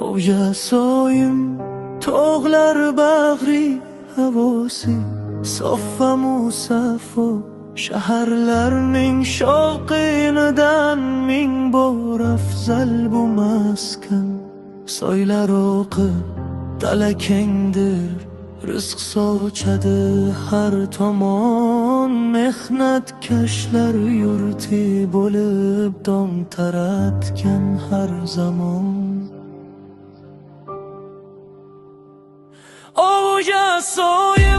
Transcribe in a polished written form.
Ojasoyim tog'lar bag'ri havosi sof va musafo, shaharlarning shovqinidan ming bor afzal bu maskan. Soylar oqib dala kengdir, rizq sochadi har tomon. Mehnatkashlar yurti bo'lib dong taratgan har zamon. Ojasoyim